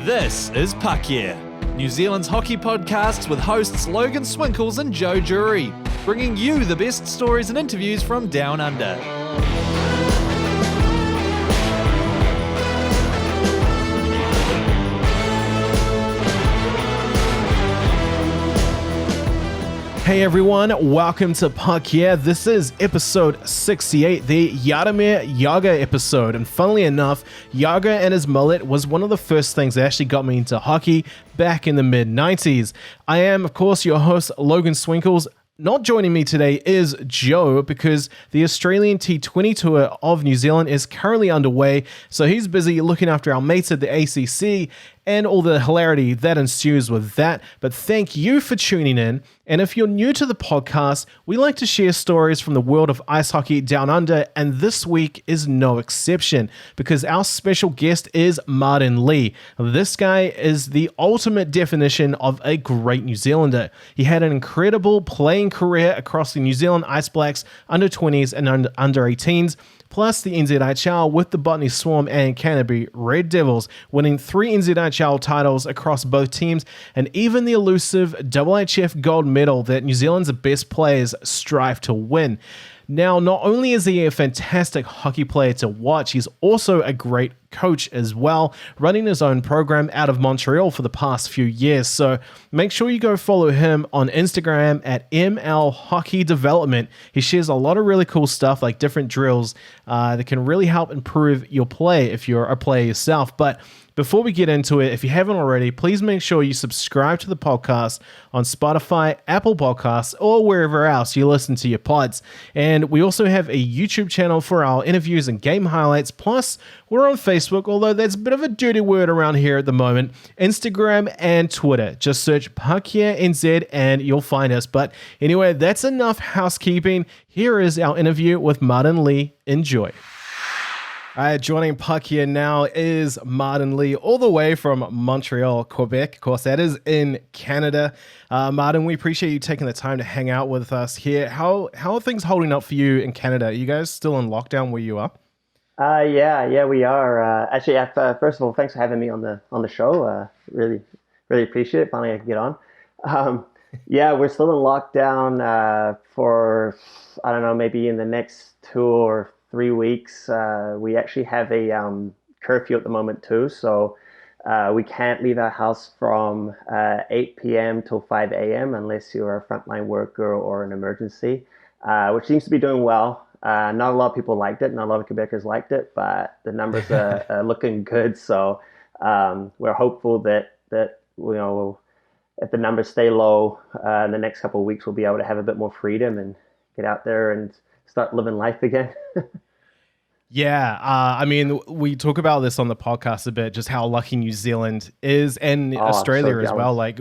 This is Puck Year, New Zealand's hockey podcast with hosts Logan Swinkles and Joe Jury, bringing you the best stories and interviews from Down Under. Hey everyone, welcome to Puck Yeah. This is episode 68, the Jaromir Jagr episode. And funnily enough, Jagr and his mullet was one of the first things that actually got me into hockey back in the mid-90s. I am, of course, your host, Logan Swinkles. Not joining me today is Joe because the Australian T20 tour of New Zealand is currently underway. So he's busy looking after our mates at the ACC and all the hilarity that ensues with that. But thank you for tuning in. And if you're new to the podcast, we like to share stories from the world of ice hockey down under. And this week is no exception because our special guest is Martin Lee. This guy is the ultimate definition of a great New Zealander. He had an incredible playing career across the New Zealand Ice Blacks, under 20s and under 18s. Plus the NZIHL with the Botany Swarm and Canterbury Red Devils, winning 3 NZIHL titles across both teams, and even the elusive IIHF gold medal that New Zealand's best players strive to win. Now, not only is he a fantastic hockey player to watch, he's also a great coach as well, running his own program out of Montreal for the past few years. So make sure you go follow him on Instagram at ML Hockey Development. He shares a lot of really cool stuff like different drills that can really help improve your play if you're a player yourself. But before we get into it, if you haven't already, please make sure you subscribe to the podcast on Spotify, Apple Podcasts, or wherever else you listen to your pods. And we also have a YouTube channel for our interviews and game highlights. Plus, we're on Facebook, although that's a bit of a dirty word around here at the moment, Instagram and Twitter. Just search PuckYeahNZ and you'll find us. But anyway, that's enough housekeeping. Here is our interview with Martin Lee. Enjoy. All right, joining Puck here now is Martin Lee, all the way from Montreal, Quebec. Of course, that is in Canada. Martin, we appreciate you taking the time to hang out with us here. How are things holding up for you in Canada? Are you guys still in lockdown where you are? Yeah, we are. Actually, first of all, thanks for having me on the show. Really appreciate it. Finally, I can get on. Yeah, we're still in lockdown for, I don't know, maybe in the next 2 or 3 weeks. We actually have a curfew at the moment too, so we can't leave our house from 8 p.m. till 5 a.m. unless you're a frontline worker or an emergency, which seems to be doing well. Not a lot of people liked it, not a lot of Quebecers liked it, but the numbers are looking good. So we're hopeful that if the numbers stay low in the next couple of weeks, we'll be able to have a bit more freedom and get out there and start living life again. Yeah, I mean, we talk about this on the podcast a bit, just how lucky New Zealand is, and Australia as well. Like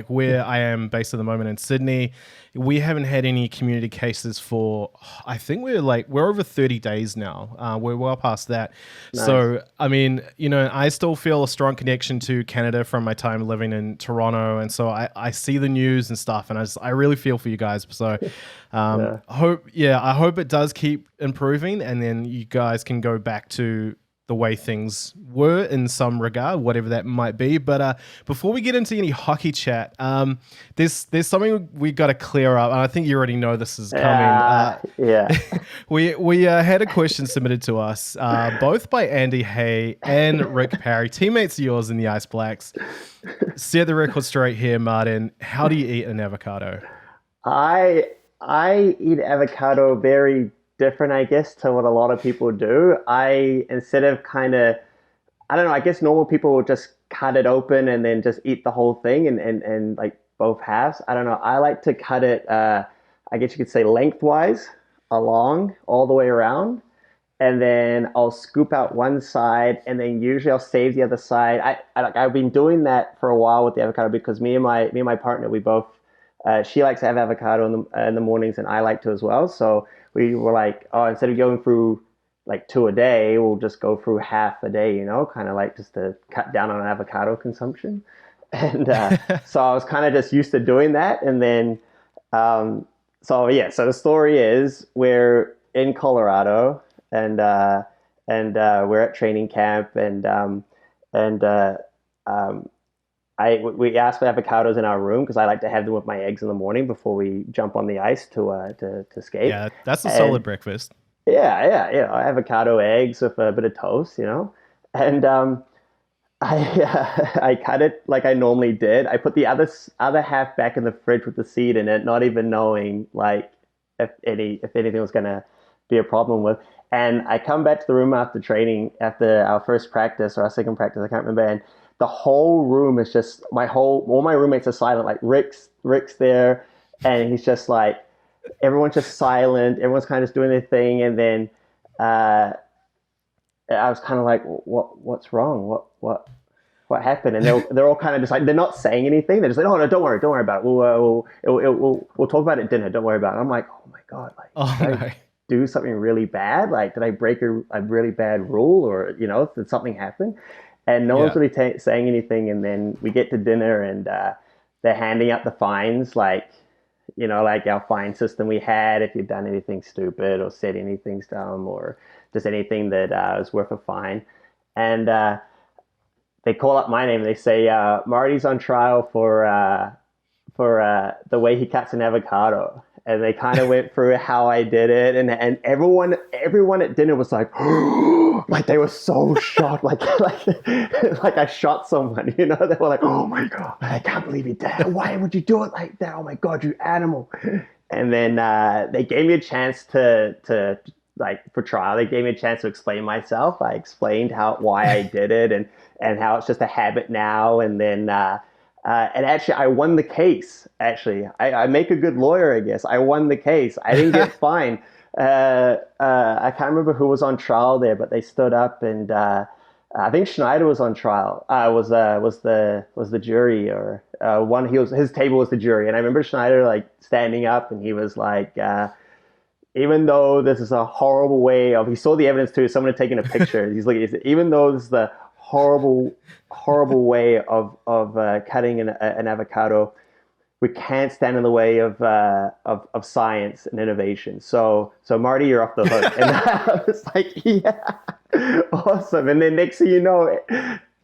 where I am based at the moment in Sydney, we haven't had any community cases for, I think we're over 30 days now. We're well past that. Nice. So, I mean, I still feel a strong connection to Canada from my time living in Toronto. And so I see the news and stuff, and I really feel for you guys. So I hope it does keep improving, and then you guys can go back to the way things were in some regard, whatever that might be. But before we get into any hockey chat, there's something we got to clear up, and I think you already know this is coming. We had a question submitted to us, both by Andy Hay and Rick Parry, teammates of yours in the Ice Blacks. Set the record straight here, Martin. How do you eat an avocado? I eat avocado very different, I guess, to what a lot of people do. Instead of I guess normal people will just cut it open and then just eat the whole thing and like both halves. I don't know. I like to cut it, I guess you could say lengthwise along all the way around. And then I'll scoop out one side, and then usually I'll save the other side. I've been doing that for a while with the avocado because me and my partner, we both, she likes to have avocado in the mornings, and I like to as well. So we were like, instead of going through like 2 a day, we'll just go through half a day, kind of like just to cut down on avocado consumption. And so I was kind of just used to doing that. And then, so the story is we're in Colorado, and we're at training camp, and we asked for avocados in our room because I like to have them with my eggs in the morning before we jump on the ice to skate. Yeah, that's a And solid breakfast. yeah, avocado eggs with a bit of toast, and I cut it like I normally did. I put the other half back in the fridge with the seed in it, not even knowing like if anything was gonna be a problem with. And I come back to the room after training, after our first practice or our second practice, I can't remember. And the whole room is just all my roommates are silent. Like Rick's there, and he's just like everyone's just silent. Everyone's kind of just doing their thing, and then I was kind of like, what's wrong? What happened? And they're all kind of just like, they're not saying anything. They're just like, oh no, don't worry about it. We'll talk about it at dinner. Don't worry about it. I'm like, oh my god, like, did I do something really bad? Like, did I break a really bad rule, or did something happen? And no one's really saying anything. And then we get to dinner, and they're handing out the fines, like like our fine system we had if you've done anything stupid or said anything dumb or just anything that was worth a fine. And they call up my name and they say, Marty's on trial for the way he cuts an avocado. And they kind of went through how I did it, and everyone at dinner was like, like they were so shocked, like I shot someone, They were like, oh my god, I can't believe you did that. Why would you do it like that? Oh my god, you animal! And then they gave me a chance to like for trial. They gave me a chance to explain myself. I explained why I did it and how it's just a habit now, and then. And actually, I won the case. Actually, I make a good lawyer, I guess. I won the case. I didn't get fined. I can't remember who was on trial there, but they stood up, and I think Schneider was on trial. Was the jury, or one? His table was the jury, and I remember Schneider like standing up, and he was like, even though this is a horrible way of, he saw the evidence too. Someone had taken a picture. He's like, even though this is the horrible way of cutting an avocado, we can't stand in the way of science and innovation. So Marty, you're off the hook. And I was like, yeah, awesome. And then next thing you know,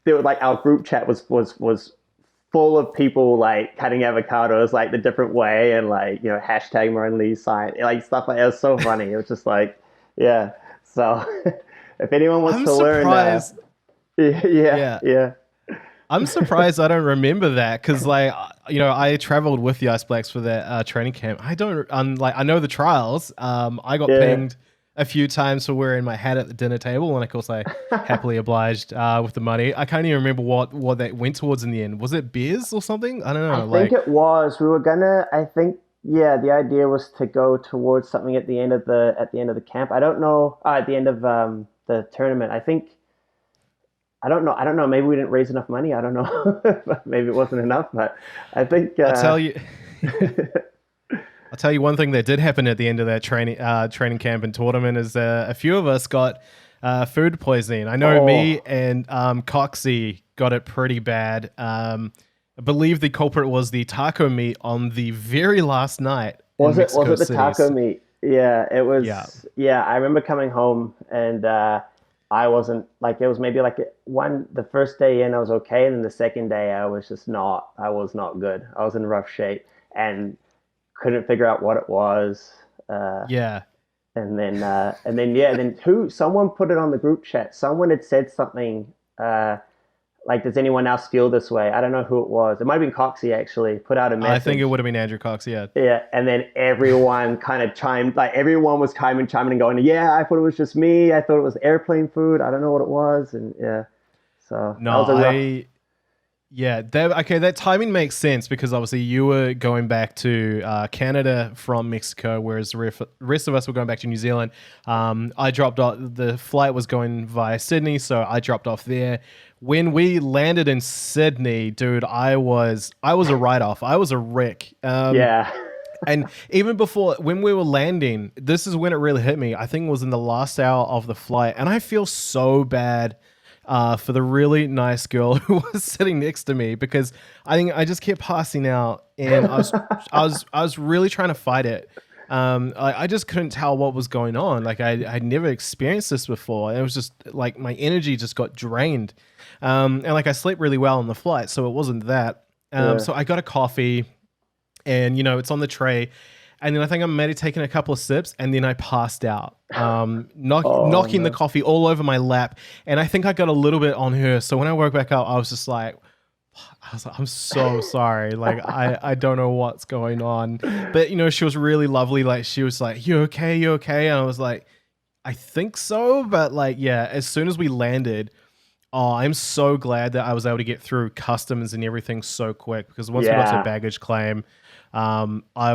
there was like our group chat was full of people like cutting avocados like the different way, and like hashtag Martin science, like stuff like that. It was so funny. It was just like, yeah. So if anyone wants to surprised. learn. Yeah. I'm surprised I don't remember that, because like I traveled with the Ice Blacks for that training camp. I know the trials. I got pinged a few times for wearing my hat at the dinner table, and of course I happily obliged with the money. I can't even remember what that went towards in the end. Was it beers or something? I don't know. I think it was. We were gonna. I think the idea was to go towards something at the end of the camp. I don't know. At the end of the tournament, I think. I don't know. Maybe we didn't raise enough money. I don't know. Maybe it wasn't enough, but I think I'll tell you one thing that did happen at the end of that training camp and tournament is a few of us got food poisoning. I know me and Coxie got it pretty bad. I believe the culprit was the taco meat on the very last night. Was it the taco meat? Yeah, it was. Yeah, I remember coming home and. I wasn't like, it was maybe like the first day in I was okay, and then the second day I was not good. I was in rough shape and couldn't figure out what it was. And then someone put it on the group chat. Someone had said something like, does anyone else feel this way? I don't know who it was. It might have been Coxie actually put out a message. I think it would have been Andrew Cox, yeah. Yeah, and then everyone kind of everyone was chiming and going, yeah, I thought it was just me. I thought it was airplane food. I don't know what it was. And yeah, so no, that timing makes sense, because obviously you were going back to Canada from Mexico, whereas the rest of us were going back to New Zealand. I dropped off. The flight was going via Sydney, so I dropped off there. When we landed in Sydney, dude, I was a write-off. I was a wreck. And even before, when we were landing, this is when it really hit me. I think it was in the last hour of the flight, and I feel so bad for the really nice girl who was sitting next to me, because I think I just kept passing out, and I was really trying to fight it. I just couldn't tell what was going on. Like I'd never experienced this before. It was just like my energy just got drained. And like I slept really well on the flight, so it wasn't that. So I got a coffee and, it's on the tray. And then I think I might have taken a couple of sips and then I passed out, knocking the coffee all over my lap. And I think I got a little bit on her. So when I woke back up, I was just like, I'm so sorry. Like, I don't know what's going on. But, she was really lovely. Like, she was like, you okay? You okay? And I was like, I think so. But like, yeah, as soon as we landed, I'm so glad that I was able to get through customs and everything so quick, because once we got to baggage claim, I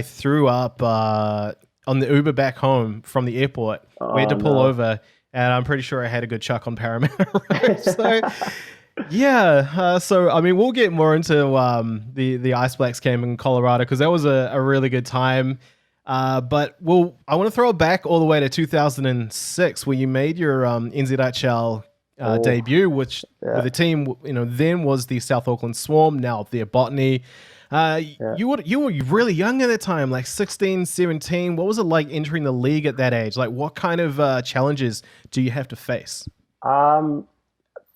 threw up on the Uber back home from the airport. We had to pull over, and I'm pretty sure I had a good chuck on Parramatta. So yeah, so I mean, we'll get more into the Ice Blacks game in Colorado, because that was a really good time. But I want to throw it back all the way to 2006, where you made your NZIHL debut, which with the team, then was the South Auckland Swarm, now their Botany. You were really young at that time, like 16, 17. What was it like entering the league at that age? Like, what kind of challenges do you have to face?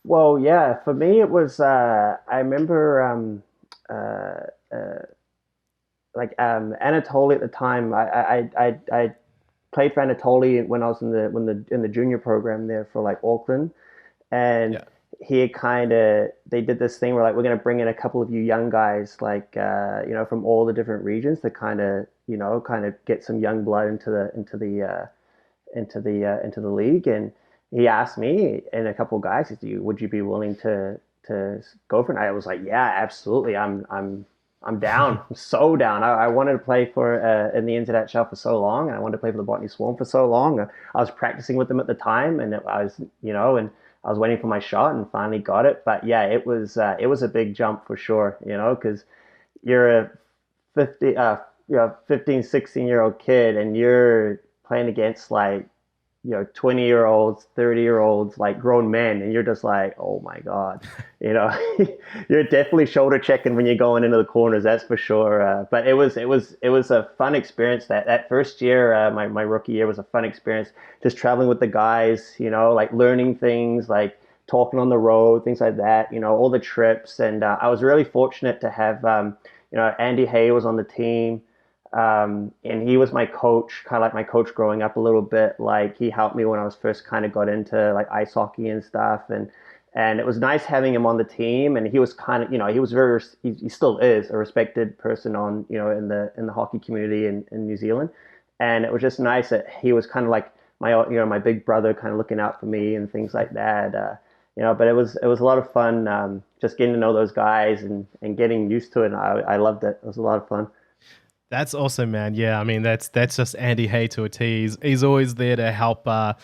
Well, yeah, for me it was. I remember Anatoly at the time. I played for Anatoly when I was in the junior program there for like Auckland, and they did this thing where like, we're going to bring in a couple of you young guys, like from all the different regions, to kind of get some young blood into the league. And he asked me and a couple of guys, would you be willing to go for it? And I was like, yeah, absolutely. I'm down. I'm so down. I wanted to play for in the NZIHL for so long, and I wanted to play for the Botany Swarm for so long. I was practicing with them at the time, and and I was waiting for my shot and finally got it. But yeah, it was a big jump for sure, because you're a 15, 16-year-old kid, and you're playing against like 20-year-olds, 30-year-olds, like grown men, and you're just like, oh my God, you're definitely shoulder checking when you're going into the corners, that's for sure. But it was a fun experience. That first year, my rookie year, was a fun experience, just traveling with the guys, like learning things, like talking on the road, things like that, all the trips. And I was really fortunate to have, Andy Hay was on the team. And he was my coach, kind of like my coach growing up a little bit. Like, he helped me when I was first kind of got into like ice hockey and stuff. And it was nice having him on the team. And he was kind of, he was he still is a respected person on, in the hockey community in New Zealand. And it was just nice that he was kind of like my big brother, kind of looking out for me and things like that. But it was a lot of fun, just getting to know those guys and getting used to it. And I loved it. It was a lot of fun. That's awesome, man. Yeah, I mean, that's just Andy Hay to a T. He's always there to help the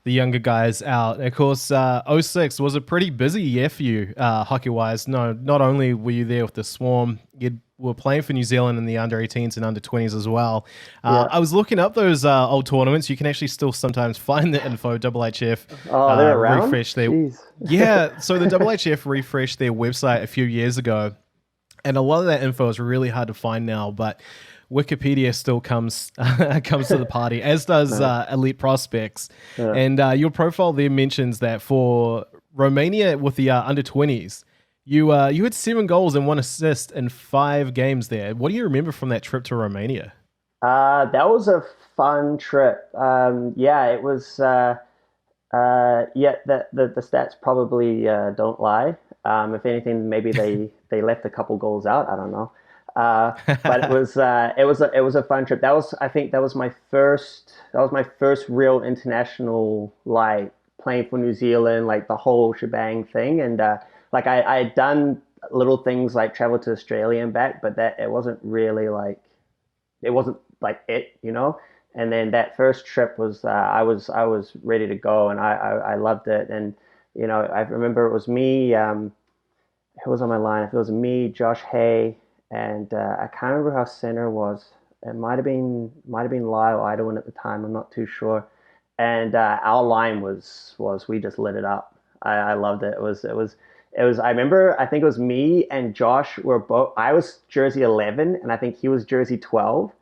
younger guys out. And of course, 06 was a pretty busy year for you, hockey-wise. No, not only were you there with the Swarm, you were playing for New Zealand in the under-18s and under-20s as well. I was looking up those old tournaments. You can actually still sometimes find the info. IIHF they're around? refreshed yeah, so the IIHF refreshed their website a few years ago, and a lot of that info is really hard to find now, but Wikipedia still comes to the party, as does Elite Prospects. Yeah. And your profile there mentions that for Romania with the under-20s, you had 7 goals and 1 assist in 5 games there. What do you remember from that trip to Romania? That was a fun trip. It was. The stats probably don't lie. If anything, maybe they left a couple goals out. I don't know. But it was a fun trip. I think that was my first real international, like, playing for New Zealand, like the whole shebang thing. And like I had done little things like travel to Australia and back, but that it wasn't like it. And then that first trip was I was ready to go, and I loved it. And I remember it was me, who was on my line? If it was me, Josh Hay, and I can't remember how center was. It might have been Lyle Idlewind at the time. I'm not too sure. And our line was we just lit it up. I loved it. It was. I remember. I think it was me and Josh were both. I was jersey 11, and I think he was jersey 12.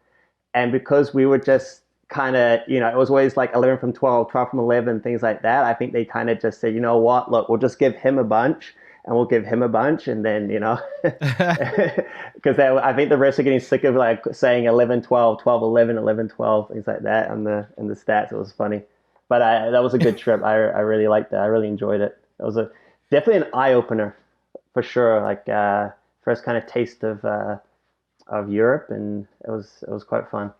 And because we were just kind of, it was always like 11 from 12, 12 from 11, things like that. I think they kind of just said, you know what, look, we'll just give him a bunch and we'll give him a bunch. And then, because I think the refs are getting sick of like saying 11, 12, 12, 11, 11, 12, things like that in the stats. It was funny. But that was a good trip. I really liked that. I really enjoyed it. It was definitely an eye opener for sure. Like first kind of taste of Europe, and it was quite fun.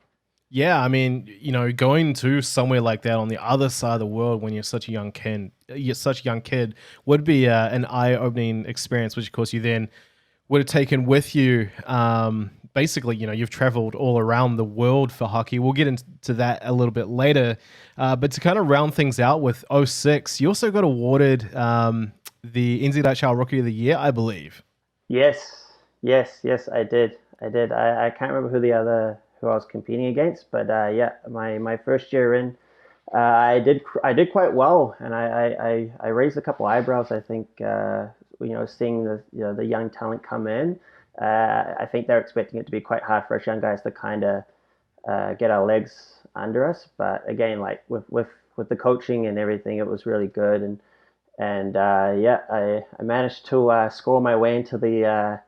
Yeah, I mean, going to somewhere like that on the other side of the world when you're such a young kid would be an eye-opening experience, which of course you then would have taken with you. Basically, you've traveled all around the world for hockey. We'll get into that a little bit later. But to kind of round things out with 06, you also got awarded the NZIHL Rookie of the Year, I believe. Yes, I did. I can't remember who I was competing against, but my first year in, I did quite well, and I raised a couple eyebrows. I think seeing the young talent come in, I think they're expecting it to be quite hard for us young guys to kind of get our legs under us. But again, like with the coaching and everything, it was really good, and I managed to score my way into the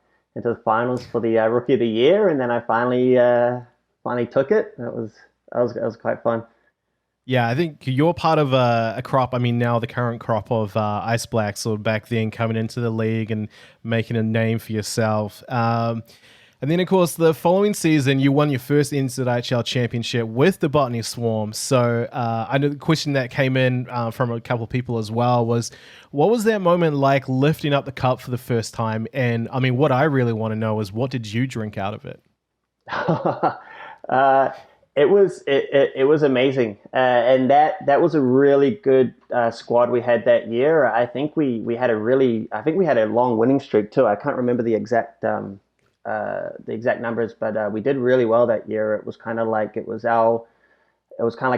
finals for the Rookie of the Year, and then I finally took it. That was quite fun. Yeah, I think you're part of a crop. I mean, now the current crop of Ice Blacks, or back then coming into the league and making a name for yourself. And then, of course, the following season, you won your first NZIHL championship with the Botany Swarm. So I know the question that came in from a couple of people as well was, what was that moment like lifting up the cup for the first time? And I mean, what I really want to know is, what did you drink out of it? It was amazing, and that was a really good squad we had that year. I think we had a long winning streak too. I can't remember the exact numbers, but we did really well that year. It was kind of like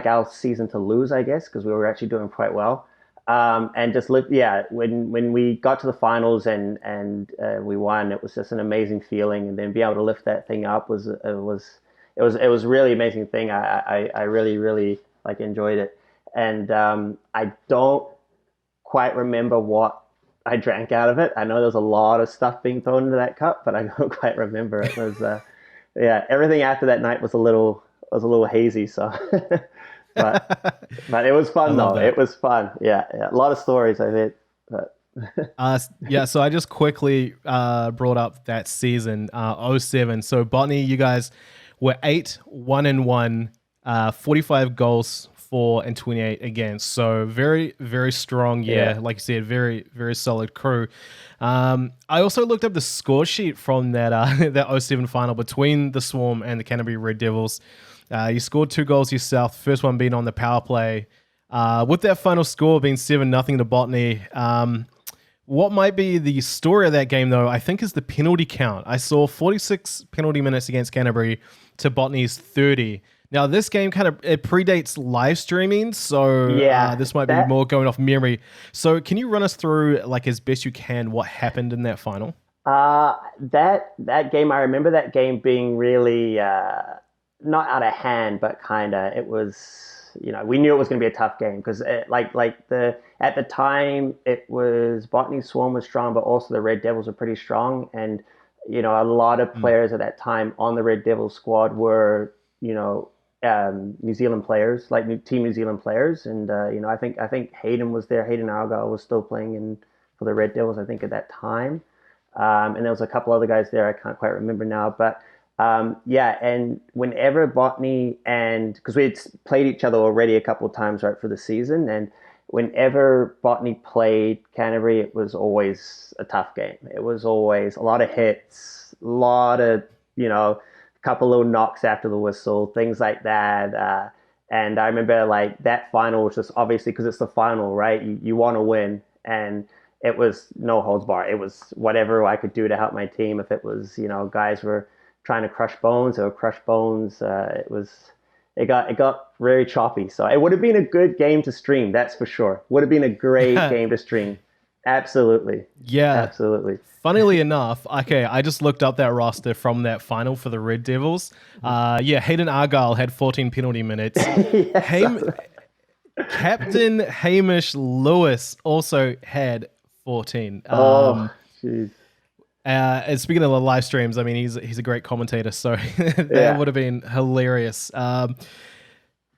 our season to lose, I guess, because we were actually doing quite well. And just when we got to the finals and we won, it was just an amazing feeling. And then be able to lift that thing up was a really amazing thing. I really like enjoyed it. And I don't quite remember what I drank out of it. I know there's a lot of stuff being thrown into that cup, but I don't quite remember. It was everything after that night was a little hazy. So, but it was fun though. It was fun. Yeah, a lot of stories I heard. But so I just quickly brought up that season 07. So Botany, you guys were 8-1-1, 45 goals, 4 and 28 against. So very, very strong year. Yeah. Like you said, very, very solid crew. I also looked up the score sheet from that 07 final between the Swarm and the Canterbury Red Devils. You scored 2 goals yourself, first one being on the power play. With that final score being 7-0 to Botany, what might be the story of that game, though, I think, is the penalty count. I saw 46 penalty minutes against Canterbury to Botany's 30. Now, this game it predates live streaming, so this might be more going off memory. So can you run us through, like, as best you can, what happened in that final? That game, I remember that game being really not out of hand, but kind of, it was, we knew it was going to be a tough game because at the time it was Botany Swarm was strong, but also the Red Devils were pretty strong. And, a lot of players at that time on the Red Devils squad were, New Zealand players, like Team New Zealand players. And, I think Hayden was there. Hayden Argyle was still playing for the Red Devils, I think, at that time. And there was a couple other guys there. I can't quite remember now, but and whenever Botany because we had played each other already a couple of times, right, for the season, and whenever Botany played Canterbury, it was always a tough game. It was always a lot of hits, a lot of, couple little knocks after the whistle, things like that. And I remember like that final was just obviously because it's the final, right? You want to win, and it was no holds bar. It was whatever I could do to help my team. If it was, guys were trying to crush bones or crush bones, it got very choppy. So it would have been a good game to stream, that's for sure. Would have been a great game to stream. Absolutely. Yeah. Absolutely. Funnily enough, okay, I just looked up that roster from that final for the Red Devils. Hayden Argyle had 14 penalty minutes. Yes. Captain Hamish Lewis also had 14. Oh, jeez. And speaking of the live streams, I mean, he's a great commentator, so that Yeah. would have been hilarious.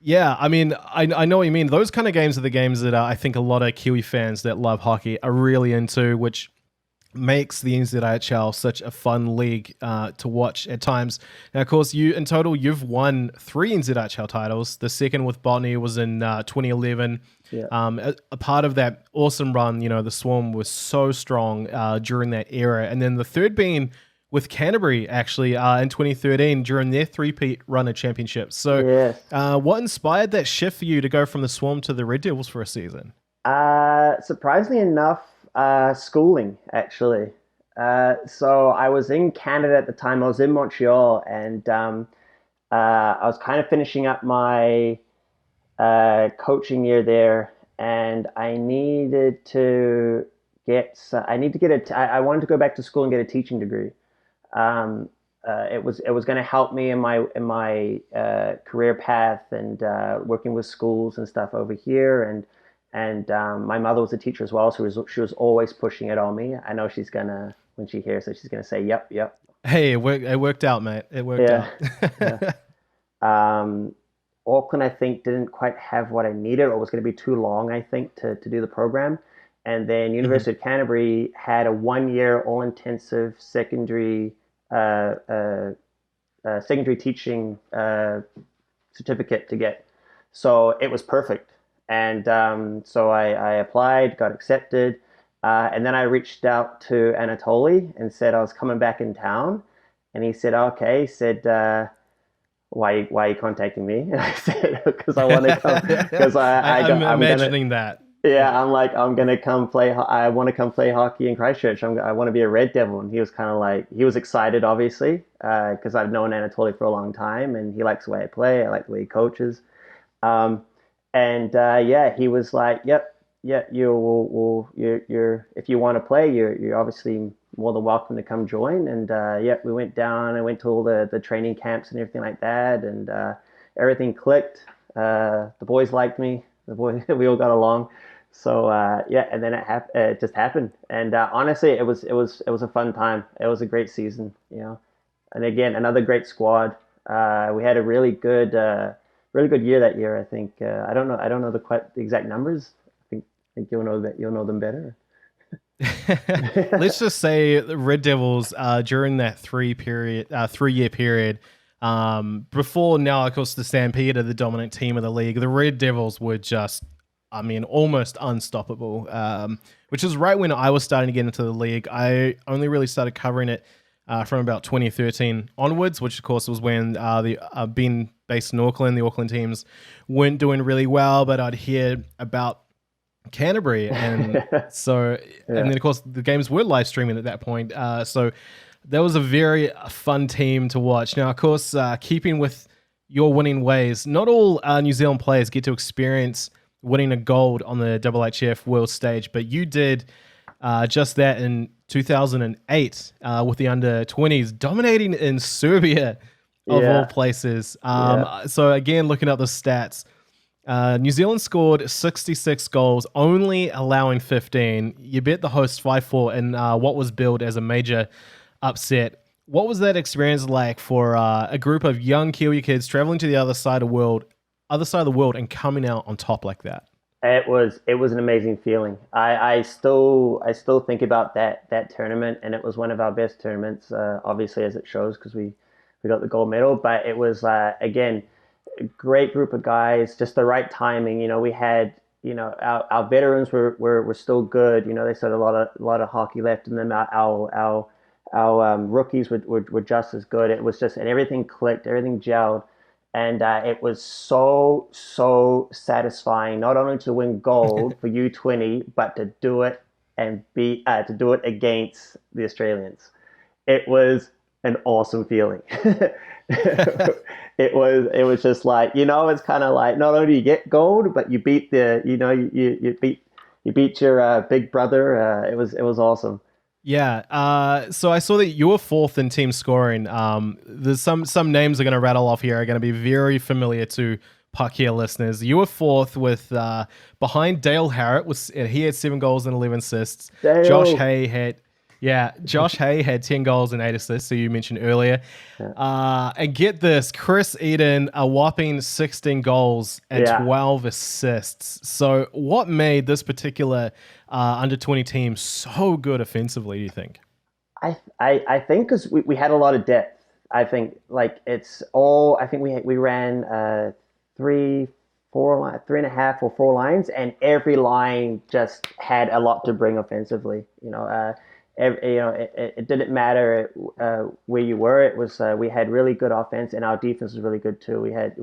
Yeah, I mean, I know what you mean. Those kind of games are the games that I think a lot of Kiwi fans that love hockey are really into, which makes the NZIHL such a fun league to watch at times. Now, of course, in total, you've won 3 NZIHL titles. The second with Botany was in 2011. Yeah. A part of that awesome run, the Swarm was so strong during that era. And then the third being with Canterbury, actually, in 2013 during their three-peat run of championships. So Yes. what inspired that shift for you to go from the Swarm to the Red Devils for a season? Surprisingly enough, schooling, actually. So I was in Canada at the time. I was in Montreal, and I was kind of finishing up my coaching year there, and I needed to I wanted to go back to school and get a teaching degree. It was going to help me in my career path and working with schools and stuff over here. And my mother was a teacher as well, so she was always pushing it on me. I know she's gonna, when she hears it, she's gonna say, "Yep, yep." Hey, it worked out, mate. It worked out. Yeah. Auckland, I think, didn't quite have what I needed, or was going to be too long, I think, to do the program. And then University of Canterbury had a 1-year all-intensive secondary teaching certificate to get. So it was perfect. And so I applied, got accepted. And then I reached out to Anatoly and said I was coming back in town. And he said, okay. He said, why are you contacting me? And I said, because I want to come. Because I'm imagining that. Yeah, I'm like, I'm gonna come play. I want to come play hockey in Christchurch. I want to be a Red Devil, and he was kind of like, he was excited, obviously, because I've known Anatoly for a long time, and he likes the way I play. I like the way he coaches, yeah, he was like, yep, yeah, you're if you want to play, you're obviously more than welcome to come join. And yeah, we went down. I went to all the training camps and everything like that, and everything clicked. The boys liked me. We all got along. So yeah, and then it just happened. And honestly, it was a fun time. It was a great season, And again, another great squad. We had a really good year that year. I think I don't know the exact numbers. I think you'll know them better. Let's just say the Red Devils during that 3-year period. Before now, of course, the Stampede are the dominant team of the league. The Red Devils were just, almost unstoppable, which is right when I was starting to get into the league. I only really started covering it from about 2013 onwards, which of course was when being based in Auckland, the Auckland teams weren't doing really well, but I'd hear about Canterbury, and so and then of course the games were live streaming at that point. So that was a very fun team to watch. Now, of course, keeping with your winning ways, not all New Zealand players get to experience winning a gold on the IIHF World Stage, but you did just that in 2008 with the under-20s, dominating in Serbia, of all places. So again, looking at the stats, New Zealand scored 66 goals, only allowing 15. You beat the hosts 5-4 in what was billed as a major upset. What was that experience like for a group of young Kiwi kids traveling to the other side of the world and coming out on top like that? It was an amazing feeling. I still think about that tournament, and it was one of our best tournaments, obviously, as it shows, because we got the gold medal. But it was again, a great group of guys, just the right timing. We had our veterans were still good. They still had a lot of hockey left in them. Our rookies were just as good. It was just, and everything clicked, everything gelled, and it was so satisfying not only to win gold for U20, but to do it and to do it against the Australians. It was an awesome feeling. It was just like, it's kind of like, not only do you get gold, but you beat you beat you beat your big brother. It was awesome. Yeah. So I saw that you were fourth in team scoring. There's some names are going to rattle off here are going to be very familiar to Puck Here listeners. You were fourth with behind Dale Harrett. He had 7 goals and 11 assists. Dale. Josh Hay had 10 goals and 8 assists, so you mentioned earlier. And get this, Chris Eden, a whopping 16 goals and 12 assists. So what made this particular under-20 team so good offensively, do you think? I think because we had a lot of depth. I think I think we ran 3 and a half or 4 lines, and every line just had a lot to bring offensively. It didn't matter where you were. It was we had really good offense, and our defense was really good too. We had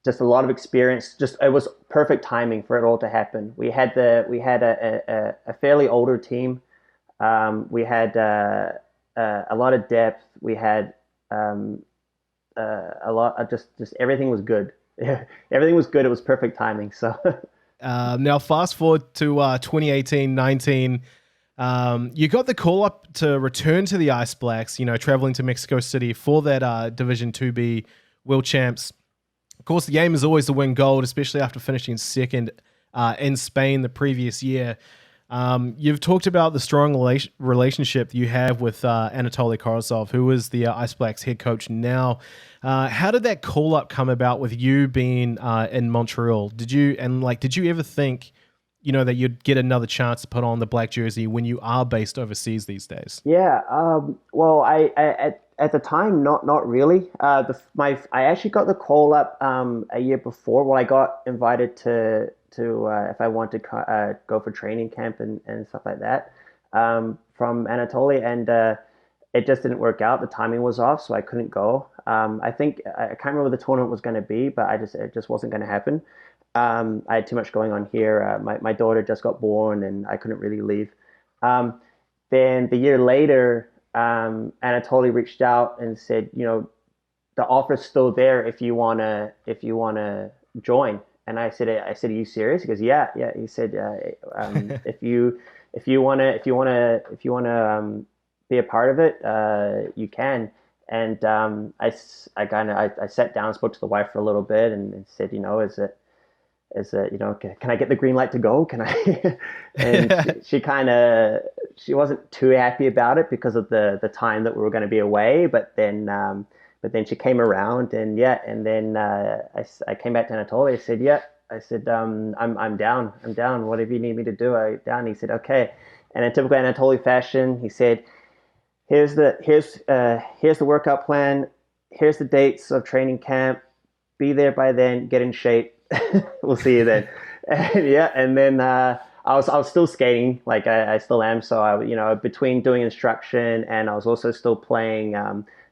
just a lot of experience. Just it was perfect timing for it all to happen. We had a fairly older team. We had a lot of depth. We had a lot of just everything was good. Everything was good. It was perfect timing. So now fast forward to 2018-19. You got the call up to return to the Ice Blacks, traveling to Mexico City for that Division 2B World Champs. Of course, the aim is always to win gold, especially after finishing second in Spain the previous year. You've talked about the strong relationship you have with Anatoly Korosov, who is the Ice Blacks head coach now. How did that call up come about with you being in Montreal? Did you ever think, that you'd get another chance to put on the black jersey when you are based overseas these days? Yeah. Well, I at the time, not really. I actually got the call up a year before. Well, I got invited to if I wanted to go for training camp and stuff like that from Anatoly, and it just didn't work out. The timing was off, so I couldn't go. I think I can't remember what the tournament was going to be, but it just wasn't going to happen. I had too much going on here. My daughter just got born, and I couldn't really leave. Then the year later, Anatoly reached out and said, the offer's still there if you wanna join. And I said, are you serious? He goes, yeah. He said, if you wanna be a part of it, you can. And I sat down, spoke to the wife for a little bit, and said, can I get the green light to go? Can I? And she wasn't too happy about it because of the time that we were going to be away. But then she came around, and then I came back to Anatoly. I said, I'm down. I'm down. Whatever you need me to do, I'm down. He said, okay. And in typical Anatoly fashion, he said, here's the workout plan. Here's the dates of training camp. Be there by then. Get in shape. We'll see you then. And then I was still skating, like I still am. So I between doing instruction and I was also still playing.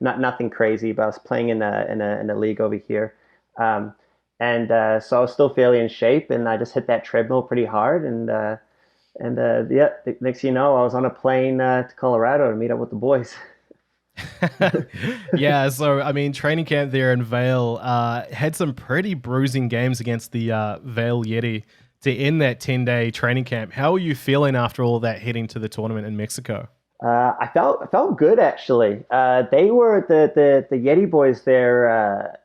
Nothing crazy, but I was playing in a league over here. So I was still fairly in shape, and I just hit that treadmill pretty hard. Next thing you know, I was on a plane to Colorado to meet up with the boys. Yeah, so training camp there in Vail had some pretty bruising games against the Vail Yeti to end that 10-day training camp. How were you feeling after all that heading to the tournament in Mexico? I felt good actually. They were the Yeti boys there.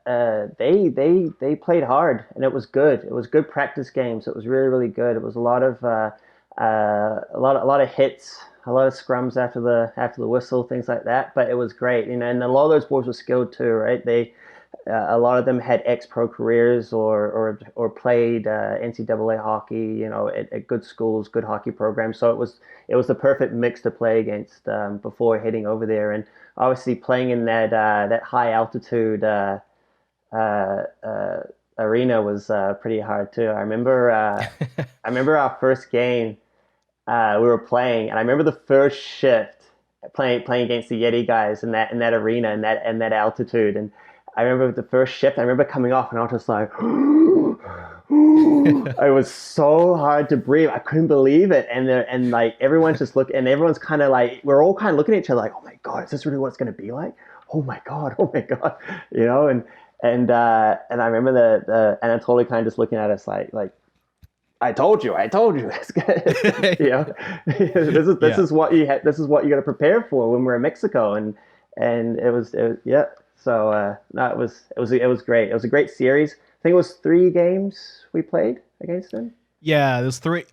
They played hard, and it was good. It was good practice games. It was really, really good. It was a lot of hits, a lot of scrums after the whistle, things like that. But it was great, and a lot of those boys were skilled too, right? A lot of them had ex-pro careers or played NCAA hockey, at good schools, good hockey programs. So it was the perfect mix to play against before heading over there, and obviously playing in that high altitude arena was pretty hard too. I remember our first game. We were playing, and I remember the first shift playing against the Yeti guys in that arena and that altitude. And I remember the first shift. I remember coming off, and I was just like, it was so hard to breathe. I couldn't believe it. And like everyone's just looking, and everyone's kind of like, we're all kind of looking at each other like, oh my god, is this really what it's going to be like? Oh my god, And I remember the Anatoly kind of just looking at us like I told you, it's good. You know, this is what you had, this is what you got to prepare for when we're in Mexico, and yeah. So no, it was great. It was a great series. I think it was 3 games we played against them. Yeah, there's three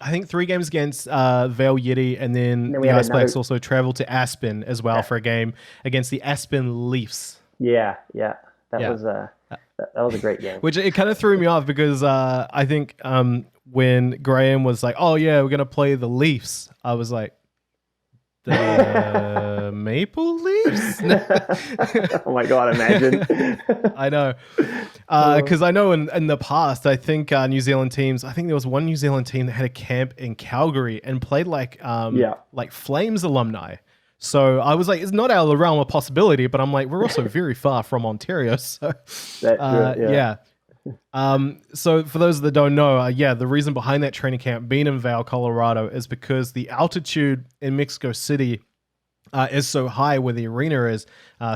games against Vail Yeti, and then And then we the had Ice Blacks another. also traveled to Aspen as well for a game against the Aspen Leafs. Yeah, yeah. That Yeah. was that was a great game. Which it kind of threw me off because I think when Graham was like, "Oh yeah, we're gonna play the Leafs," I was like, "The Maple Leafs?" Oh my God, imagine. I know, because I know in the past, I think New Zealand teams. I think there was one New Zealand team that had a camp in Calgary and played like Flames alumni. So I was like, it's not out of the realm of possibility, but I'm like, we're also very far from Ontario. So, yeah. So for those that don't know, the reason behind that training camp being in Vail, Colorado is because the altitude in Mexico City is so high where the arena is.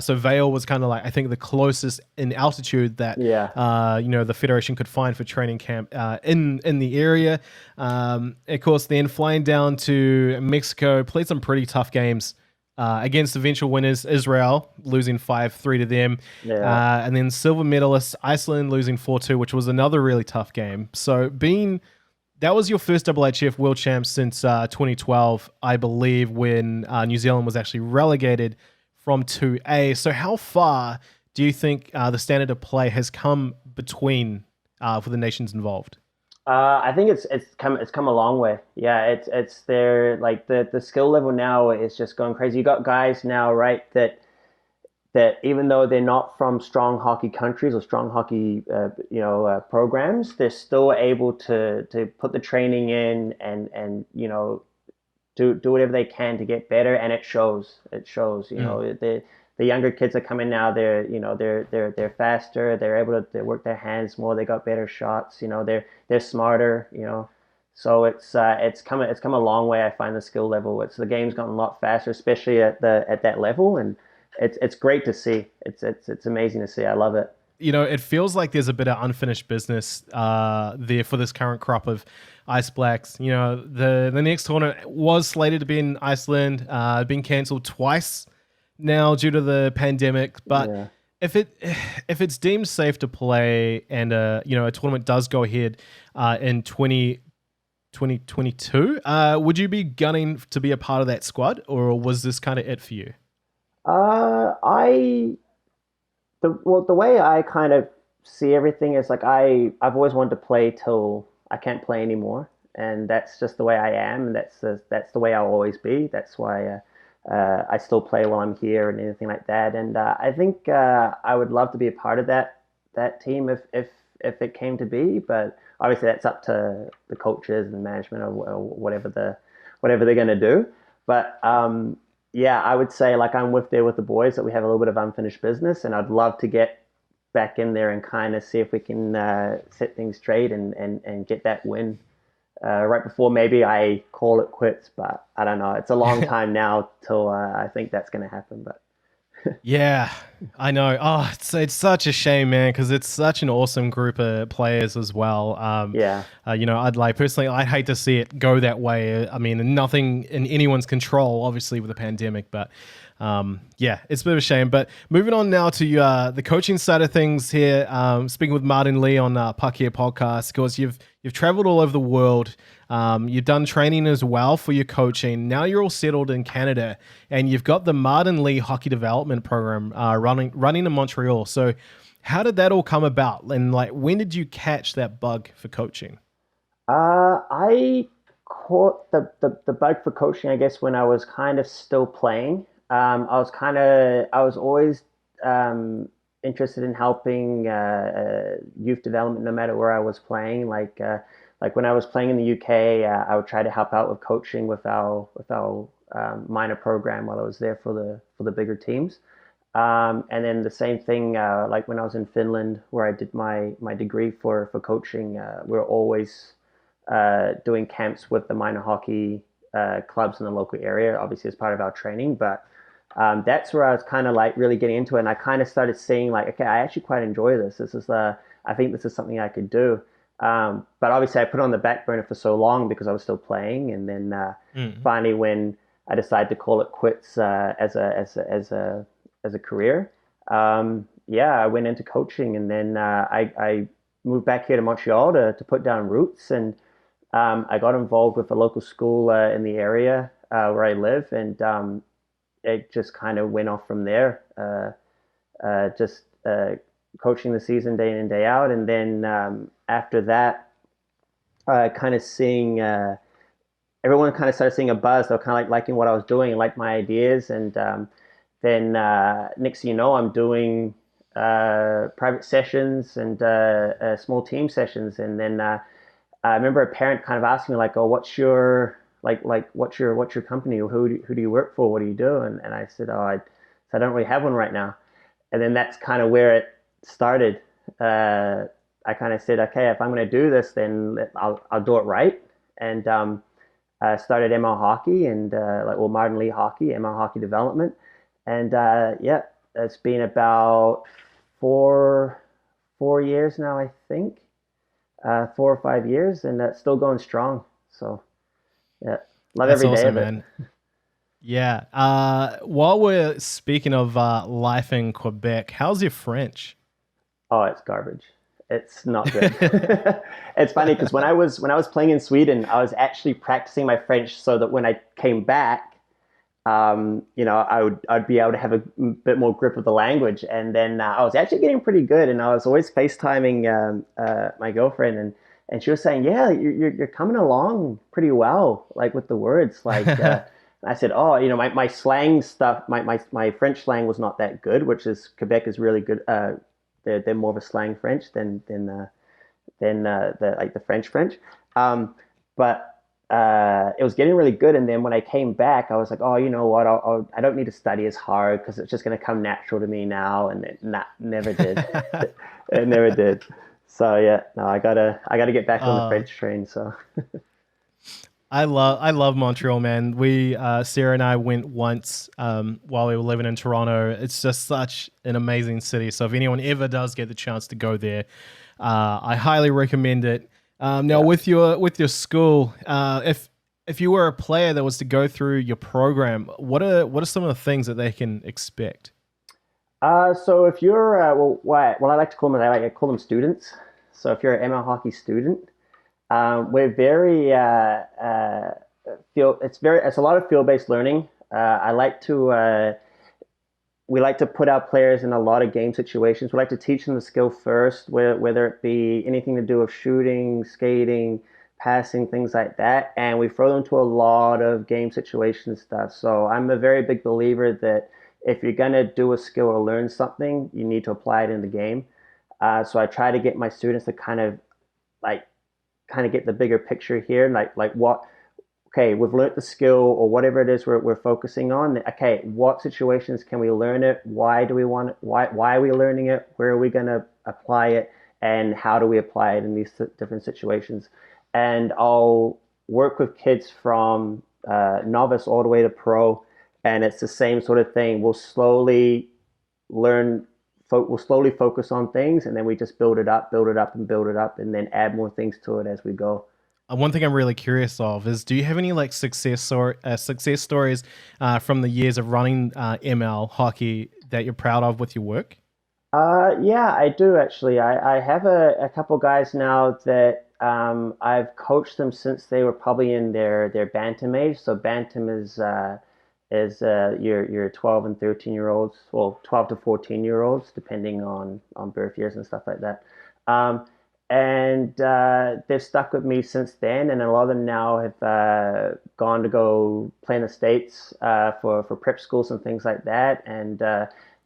So Vail was kind of like, I think, the closest in altitude that, the Federation could find for training camp in the area. Of course, then flying down to Mexico, played some pretty tough games. Against eventual winners, Israel, losing 5-3 to them. Yeah. And then silver medalists, Iceland, losing 4-2, which was another really tough game. So that was your first IIHF World Champs since 2012, I believe, when New Zealand was actually relegated from 2A. So how far do you think the standard of play has come between for the nations involved? I think it's come a long way. Yeah, it's there, like the skill level now is just going crazy. You got guys now, right, that even though they're not from strong hockey countries or strong hockey programs, they're still able to put the training in and do whatever they can to get better, and it shows. The younger kids are coming now. They're faster. They're able to work their hands more. They got better shots. They're smarter. So it's come a long way. I find the skill level. The game's gotten a lot faster, especially at that level, and it's great to see. It's amazing to see. I love it. It feels like there's a bit of unfinished business there for this current crop of Ice Blacks. The next tournament was slated to be in Iceland, been cancelled twice now due to the pandemic. But if it's deemed safe to play and a tournament does go ahead in 2022, would you be gunning to be a part of that squad, or was this kind of it for you? The way I kind of see everything is like I've always wanted to play till I can't play anymore, and that's just the way I am, and that's the way I'll always be. That's why I still play while I'm here and anything like that. And I think I would love to be a part of that team if it came to be, but obviously that's up to the coaches and the management or whatever they're going to do. But I would say like I'm with the boys that we have a little bit of unfinished business, and I'd love to get back in there and kind of see if we can set things straight and get that win right before maybe I call it quits. But I don't know. It's a long time now till I think that's going to happen. But yeah, I know. Oh, it's such a shame, man, because it's such an awesome group of players as well. I'd hate to see it go that way. I mean, nothing in anyone's control, obviously, with the pandemic, but it's a bit of a shame. But moving on now to the coaching side of things here. Speaking with Martin Lee on Puck Here podcast, because you've traveled all over the world. You've done training as well for your coaching. Now you're all settled in Canada, and you've got the Martin Lee Hockey Development Program running in Montreal. So how did that all come about? And like, when did you catch that bug for coaching? I caught the bug for coaching, I guess, when I was kind of still playing. I was always interested in helping youth development, no matter where I was playing. Like when I was playing in the UK, I would try to help out with coaching with our minor program while I was there for the bigger teams. And then the same thing, like when I was in Finland, where I did my degree for coaching, we were always doing camps with the minor hockey clubs in the local area, obviously as part of our training. But that's where I was kind of like really getting into it, and I kind of started seeing like, okay, I actually quite enjoy this. I think this is something I could do. But obviously I put it on the back burner for so long because I was still playing. And then finally when I decided to call it quits as a career, I went into coaching, and then I moved back here to Montreal to put down roots, and I got involved with a local school in the area where I live, and it just kind of went off from there. Just coaching the season day in and day out, and then after that, kind of seeing everyone kind of started seeing a buzz. They were kind of like liking what I was doing, and liked my ideas, and then next thing you know, I'm doing private sessions and small team sessions, and then I remember a parent kind of asking me like, "Oh, what's your what's your company? Who do you work for? What do you do?" And I said, "I don't really have one right now." And then that's kind of where it started. I kind of said, "Okay, if I'm going to do this, then I'll do it right." And I started ML hockey and modern league hockey, ML hockey development, and it's been about four years now, I think, 4 or 5 years, and it's still going strong. So yeah, love That's every day awesome, of it. man. Yeah. While we're speaking of life in Quebec, how's your French? Oh, it's garbage. It's not good. It's funny because when I was playing in Sweden, I was actually practicing my French so that when I came back, I'd be able to have a bit more grip of the language. And then I was actually getting pretty good, and I was always FaceTiming my girlfriend, and she was saying, "Yeah, you're coming along pretty well, like with the words." Like I said, "Oh, my slang stuff, my French slang was not that good, which is Quebec is really good. They're more of a slang French than the French. But it was getting really good. And then when I came back, I was like, oh, you know what? I don't need to study as hard because it's just going to come natural to me now. And it never did. It never did. So yeah, no, I gotta get back on the French train. So I love Montreal, man. We Sarah and I went once while we were living in Toronto. It's just such an amazing city. So if anyone ever does get the chance to go there, I highly recommend it. Now with your school, if you were a player that was to go through your program, what are some of the things that they can expect? So if you're I like to call them I call them students. So if you're an ML hockey student, we're very it's a lot of field-based learning. We like to put our players in a lot of game situations. We like to teach them the skill first, whether it be anything to do with shooting, skating, passing, things like that. And we throw them to a lot of game situation stuff. So I'm a very big believer that if you're going to do a skill or learn something, you need to apply it in the game. So I try to get my students to kind of get the bigger picture here, okay, we've learned the skill or whatever it is we're focusing on. Okay, what situations can we learn it? Why do we want it? Why are we learning it? Where are we going to apply it? And how do we apply it in these different situations? And I'll work with kids from novice all the way to pro, and it's the same sort of thing. We'll slowly focus on things, and then we just build it up, and then add more things to it as we go. One thing I'm really curious of is, do you have any success stories from the years of running ML hockey that you're proud of with your work? Yeah, I do actually. I have a couple guys now that I've coached them since they were probably in their bantam age. So bantam is your 12 and 13-year-olds, well, 12 to 14-year-olds, depending on birth years and stuff like that. And they've stuck with me since then, and a lot of them now have gone to go play in the States for prep schools and things like that. And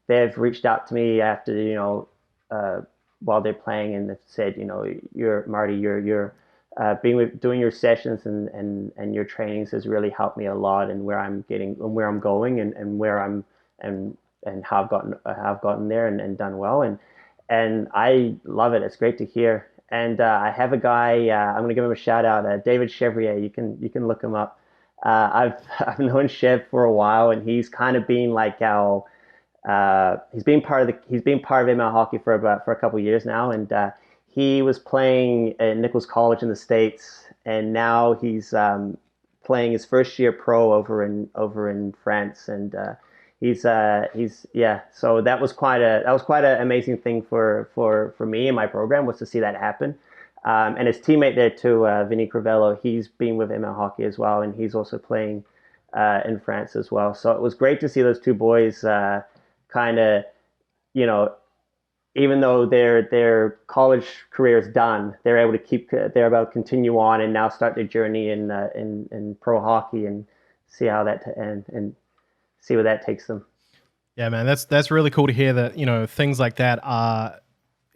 they've reached out to me after, while they're playing, and they've said, you're Marty, you're doing your sessions and your trainings has really helped me a lot, and where I'm going and where I'm and how I've gotten there and done well, and I love it. It's great to hear. And I have a guy. I'm going to give him a shout out. David Chevrier. You can look him up. I've known Chev for a while, and he's kind of been like he's been part of ML hockey for a couple of years now, and he was playing at Nichols College in the States, and now he's playing his first year pro over in France, and he's yeah. So that was quite an amazing thing for me and my program, was to see that happen. And his teammate there too, Vinny Crivello, he's been with ML Hockey as well, and he's also playing in France as well. So it was great to see those two boys kind of, you know, even though their college career is done, they're able to continue on and now start their journey in pro hockey, and see how that and see where that takes them. Yeah, man, that's really cool to hear that, you know, things like that are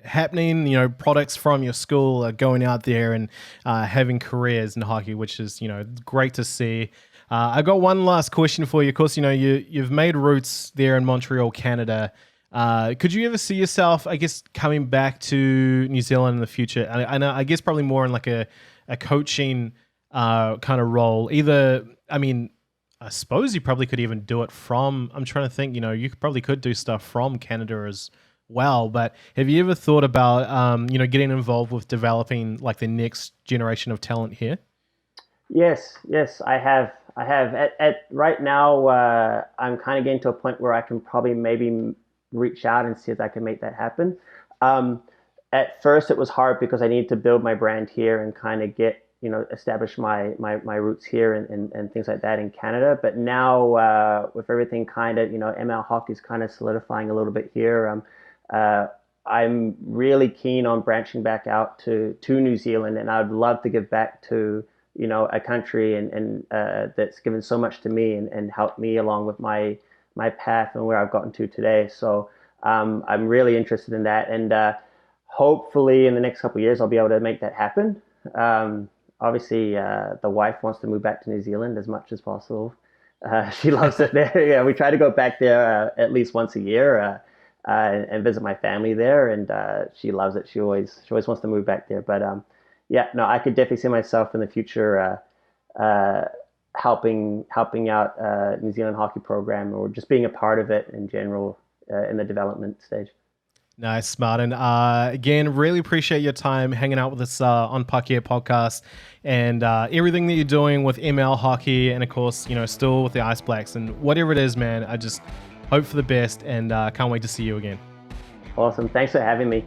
happening. You know, products from your school are going out there and having careers in hockey, which is, you know, great to see. I got one last question for you. Of course, you know, you've made roots there in Montreal, Canada. Could you ever see yourself, I guess, coming back to New Zealand in the future? I guess probably more in like a coaching kind of role. Either, I mean, I suppose you probably could even do it from, I'm trying to think, you know, you probably could do stuff from Canada as well. But have you ever thought about, you know, getting involved with developing like the next generation of talent here? Yes, I have. At right now, I'm kind of getting to a point where I can probably maybe reach out and see if I can make that happen. At first, it was hard because I needed to build my brand here and kind of establish my roots here and things like that in Canada. But now, with everything kind of, you know, ML hockey is kind of solidifying a little bit here. I'm really keen on branching back out to New Zealand, and I'd love to give back to, you know, a country and that's given so much to me and helped me along with my path and where I've gotten to today. So I'm really interested in that, and hopefully in the next couple of years I'll be able to make that happen. Obviously, the wife wants to move back to New Zealand as much as possible. She loves it there. Yeah, we try to go back there at least once a year and visit my family there, and she loves it. She always wants to move back there. But yeah, no, I could definitely see myself in the future helping out New Zealand hockey program, or just being a part of it in general in the development stage. Nice, Martin. Again, really appreciate your time hanging out with us on Puck Yeah podcast, and everything that you're doing with ML hockey, and of course, you know, still with the Ice Blacks, and whatever it is, man, I just hope for the best, and can't wait to see you again. Awesome. Thanks for having me.